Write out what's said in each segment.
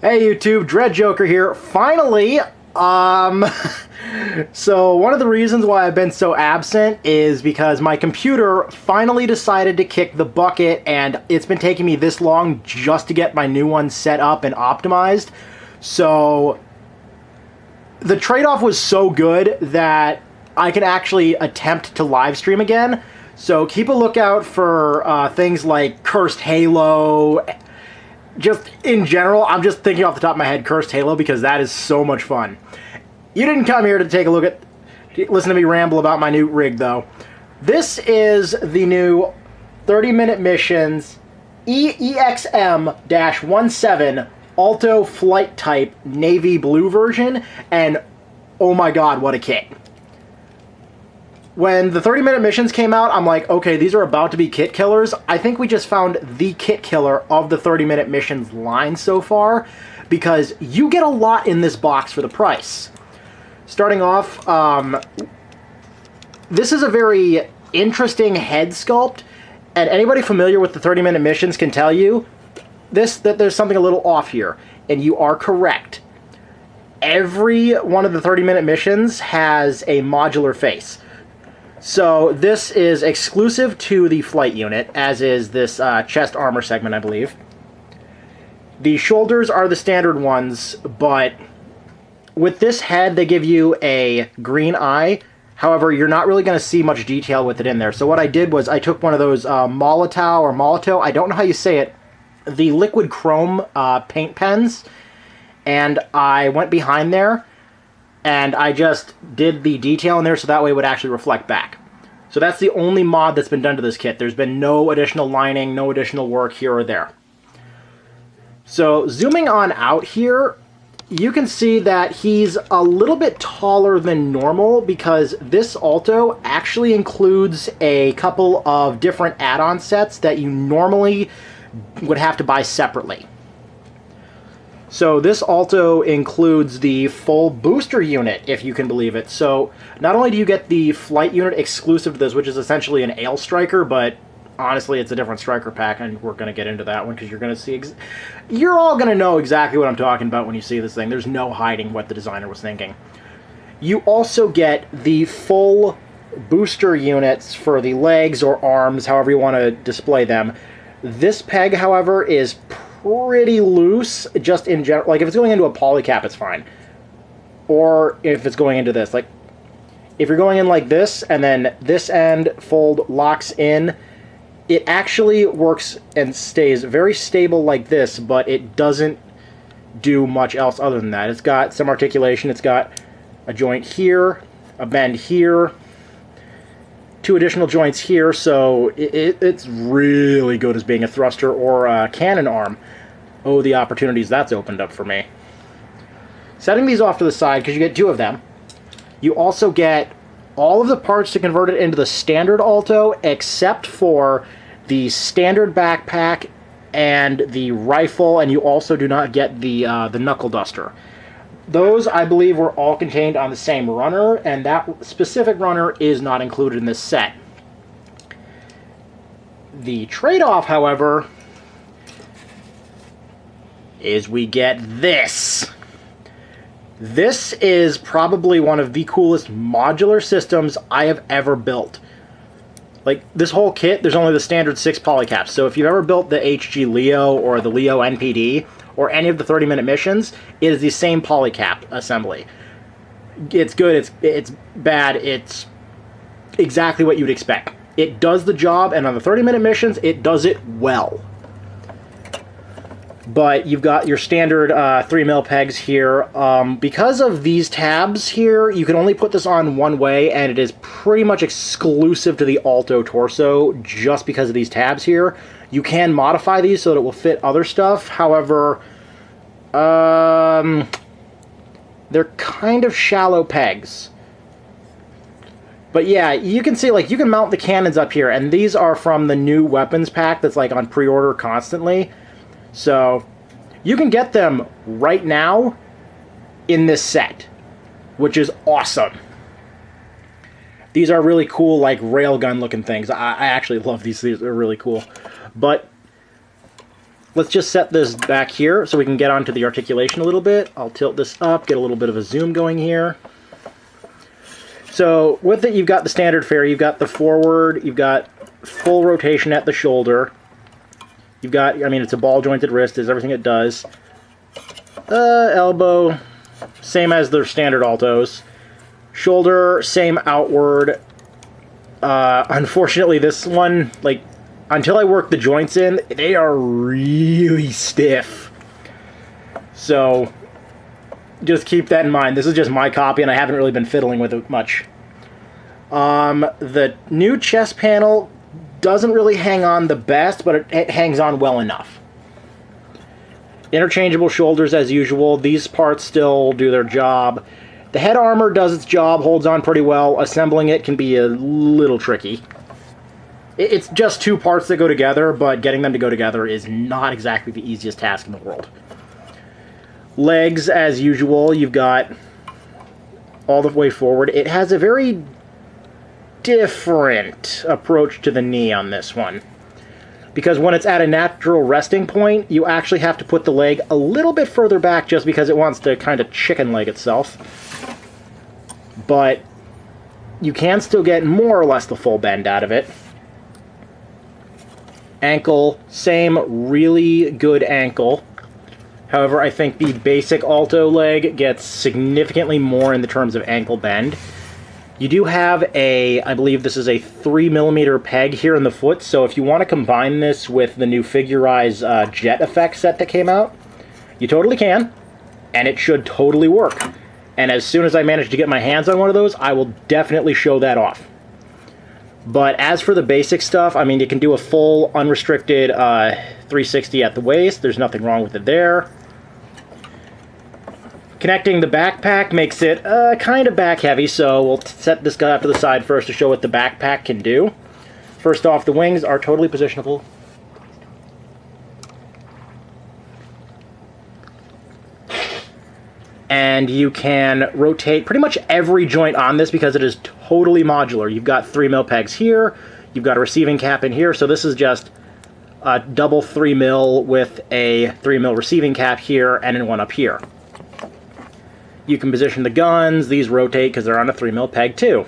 Hey YouTube, Dread Joker here. Finally, so one of the reasons why I've been so absent is because my computer finally decided to kick the bucket, and it's been taking me this long just to get my new one set up and optimized. So the trade-off was so good that I can actually attempt to live stream again. So keep a lookout for things like Cursed Halo. Just in general, I'm just thinking off the top of my head Cursed Halo because that is so much fun. You didn't come here to take a look at, listen to me ramble about my new rig though. This is the new 30-minute missions EXM-17 Alto flight type navy blue version, and oh my god, what a kit. When the 30-minute missions came out, I'm like, okay, these are about to be kit killers. I think we just found the kit killer of the 30-minute missions line so far, because you get a lot in this box for the price. Starting off, this is a very interesting head sculpt, and anybody familiar with the 30-minute missions can tell you that there's something a little off here, and you are correct. Every one of the 30-minute missions has a modular face. So this is exclusive to the flight unit, as is this chest armor segment, I believe. The shoulders are the standard ones, but with this head, they give you a green eye. However, you're not really going to see much detail with it in there. So what I did was I took one of those Molito, I don't know how you say it, the liquid chrome paint pens, and I went behind there, and I just did the detail in there so that way it would actually reflect back. So that's the only mod that's been done to this kit. There's been no additional lining, no additional work here or there. So zooming on out here, you can see that he's a little bit taller than normal because this Alto actually includes a couple of different add-on sets that you normally would have to buy separately. So this Alto includes the full booster unit, if you can believe it. So not only do you get the flight unit exclusive to this, which is essentially an Ale Striker, but honestly it's a different Striker pack, and we're going to get into that one because you're going to see... You're all going to know exactly what I'm talking about when you see this thing. There's no hiding what the designer was thinking. You also get the full booster units for the legs or arms, however you want to display them. This peg, however, is pretty loose, just in general. Like, if it's going into a Polycap, it's fine. Or if it's going into this. Like, if you're going in like this, and then this end fold locks in, it actually works and stays very stable like this, but it doesn't do much else other than that. It's got some articulation. It's got a joint here, a bend here, two additional joints here, so it's really good as being a thruster or a cannon arm. Oh, the opportunities that's opened up for me. Setting these off to the side, because you get two of them, you also get all of the parts to convert it into the standard Alto, except for the standard backpack and the rifle, and you also do not get the knuckle duster. Those, I believe, were all contained on the same runner, and that specific runner is not included in this set. The trade-off, however, is we get this. This is probably one of the coolest modular systems I have ever built. Like, this whole kit, there's only the standard 6 Polycaps, so if you've ever built the HG Leo or the Leo NPD, or any of the 30-minute missions, it is the same Polycap assembly. It's good, it's bad, it's exactly what you'd expect. It does the job, and on the 30-minute missions, it does it well. But you've got your standard 3mm pegs here. Because of these tabs here, you can only put this on one way, and it is pretty much exclusive to the Alto torso just because of these tabs here. You can modify these so that it will fit other stuff. However, they're kind of shallow pegs. But yeah, you can see, like, you can mount the cannons up here, and these are from the new weapons pack that's, like, on pre-order constantly. So, you can get them right now in this set, which is awesome. These are really cool, like, railgun looking things. I actually love these. These are really cool. But let's just set this back here so we can get onto the articulation a little bit. I'll tilt this up, get a little bit of a zoom going here. So with it, you've got the standard fare, you've got the forward, you've got full rotation at the shoulder. You've got, I mean, it's a ball jointed wrist, is everything it does. Elbow, same as their standard altos. Shoulder, same outward. Unfortunately, this one, like, until I work the joints in, they are really stiff. So just keep that in mind. This is just my copy, and I haven't really been fiddling with it much. The new chest panel doesn't really hang on the best, but it hangs on well enough. Interchangeable shoulders as usual. These parts still do their job. The head armor does its job, holds on pretty well. Assembling it can be a little tricky. It's just two parts that go together, but getting them to go together is not exactly the easiest task in the world. Legs, as usual, you've got all the way forward. It has a very different approach to the knee on this one. Because when it's at a natural resting point, you actually have to put the leg a little bit further back just because it wants to kind of chicken leg itself. But you can still get more or less the full bend out of it. Ankle, same really good ankle. However, I think the basic Alto leg gets significantly more in the terms of ankle bend. You do have a, I believe this is a 3mm peg here in the foot, so if you want to combine this with the new Figurize jet effect set that came out, you totally can, and it should totally work. And as soon as I manage to get my hands on one of those, I will definitely show that off. But as for the basic stuff, I mean, you can do a full unrestricted 360 at the waist. There's nothing wrong with it there. Connecting the backpack makes it kind of back heavy, so we'll set this guy up to the side first to show what the backpack can do. First off, the wings are totally positionable. And you can rotate pretty much every joint on this because it is totally modular. You've got 3mm pegs here, you've got a receiving cap in here, so this is just a double 3mm with a 3mm receiving cap here and then one up here. You can position the guns. These rotate because they're on a 3mm peg too.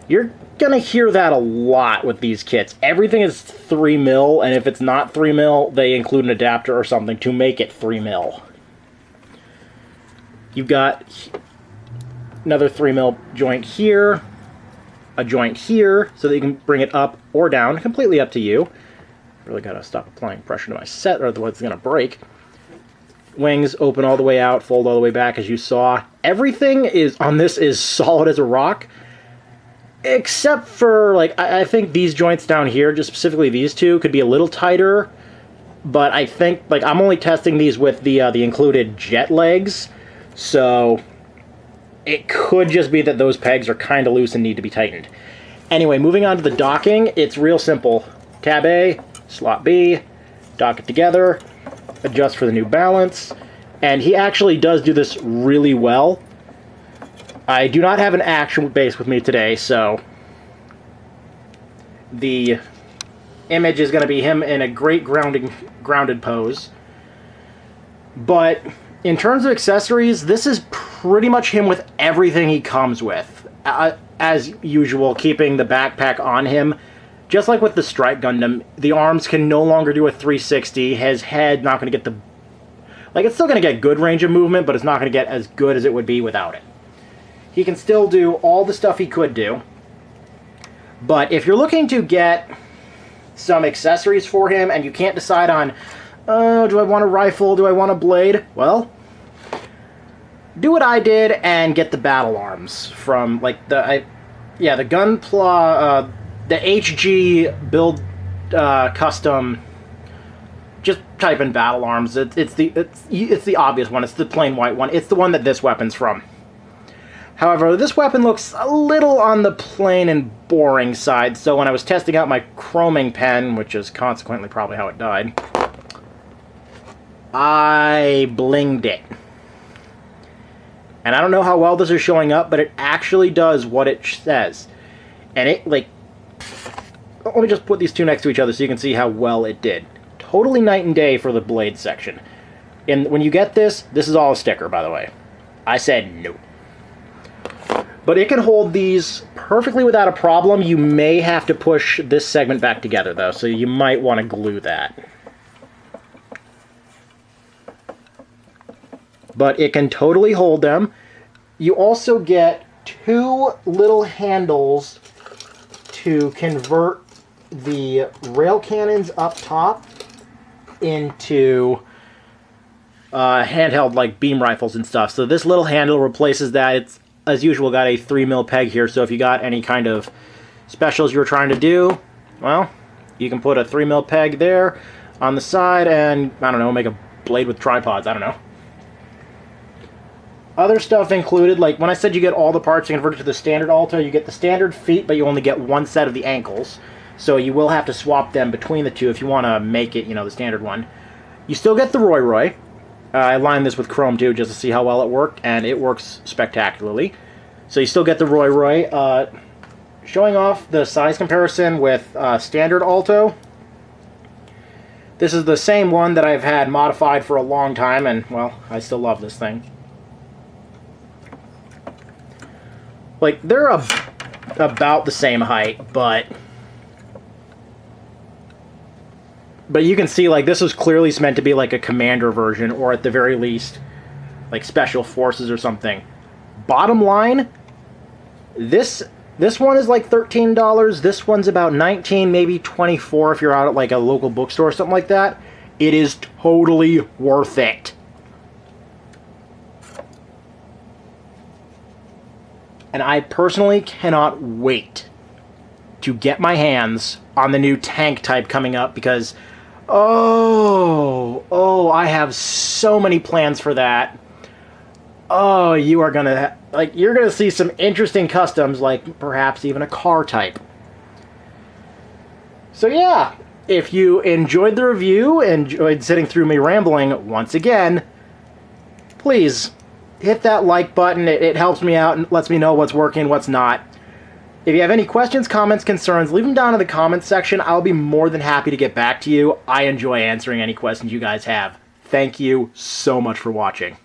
You're going to hear that a lot with these kits. Everything is 3mm, and if it's not 3mm, they include an adapter or something to make it 3mm. You've got another 3mm joint here, a joint here, so that you can bring it up or down, completely up to you. Really got to stop applying pressure to my set, or otherwise it's going to break. Wings open all the way out, fold all the way back, as you saw. Everything is on this is solid as a rock, except for, like, I think these joints down here, just specifically these two, could be a little tighter. But I think, like, I'm only testing these with the included jet legs, so it could just be that those pegs are kind of loose and need to be tightened. Anyway, moving on to the docking, it's real simple. Tab A, slot B, dock it together. Adjust for the new balance, and he actually does do this really well. I do not have an action base with me today, so the image is going to be him in a great grounded pose. But in terms of accessories, this is pretty much him with everything he comes with. As usual, keeping the backpack on him. Just like with the Strike Gundam, the arms can no longer do a 360. His head not going to get the... Like, it's still going to get good range of movement, but it's not going to get as good as it would be without it. He can still do all the stuff he could do. But if you're looking to get some accessories for him and you can't decide on, oh, do I want a rifle, do I want a blade? Well, do what I did and get the battle arms from, like, the Gunpla... the HG build custom. Just type in battle arms. It's the obvious one. It's the plain white one. It's the one that this weapon's from. However, this weapon looks a little on the plain and boring side. So when I was testing out my chroming pen, which is consequently probably how it died, I blinged it. And I don't know how well this is showing up, but it actually does what it says. And it, like, let me just put these two next to each other so you can see how well it did. totally night and day for the blade section. And when you get this is all a sticker, by the way. I said no. But it can hold these perfectly without a problem. You may have to push this segment back together, though, so you might want to glue that. But it can totally hold them. You also get two little handles to convert the rail cannons up top into handheld, like, beam rifles and stuff. So this little handle replaces that. It's, as usual, got a 3mm peg here, so if you got any kind of specials you were trying to do, well, you can put a 3mm peg there on the side and, I don't know, make a blade with tripods, I don't know. Other stuff included, like when I said you get all the parts converted to the standard Alto, you get the standard feet, but you only get one set of the ankles. So you will have to swap them between the two if you want to make it, you know, the standard one. You still get the Roy. I lined this with chrome too, just to see how well it worked, and it works spectacularly. So you still get the Roy. Showing off the size comparison with standard Alto. This is the same one that I've had modified for a long time, and, well, I still love this thing. Like, they're about the same height, but you can see, like, this was clearly meant to be like a commander version, or at the very least, like special forces or something. Bottom line, this one is like $13. This one's about $19, maybe $24 if you're out at like a local bookstore or something like that. It is totally worth it. And I personally cannot wait to get my hands on the new tank type coming up, because I have so many plans for that. Oh, you're gonna see some interesting customs, like perhaps even a car type. So yeah, if you enjoyed the review, enjoyed sitting through me rambling once again, please hit that like button. It helps me out and lets me know what's working, what's not. If you have any questions, comments, concerns, leave them down in the comments section. I'll be more than happy to get back to you. I enjoy answering any questions you guys have. Thank you so much for watching.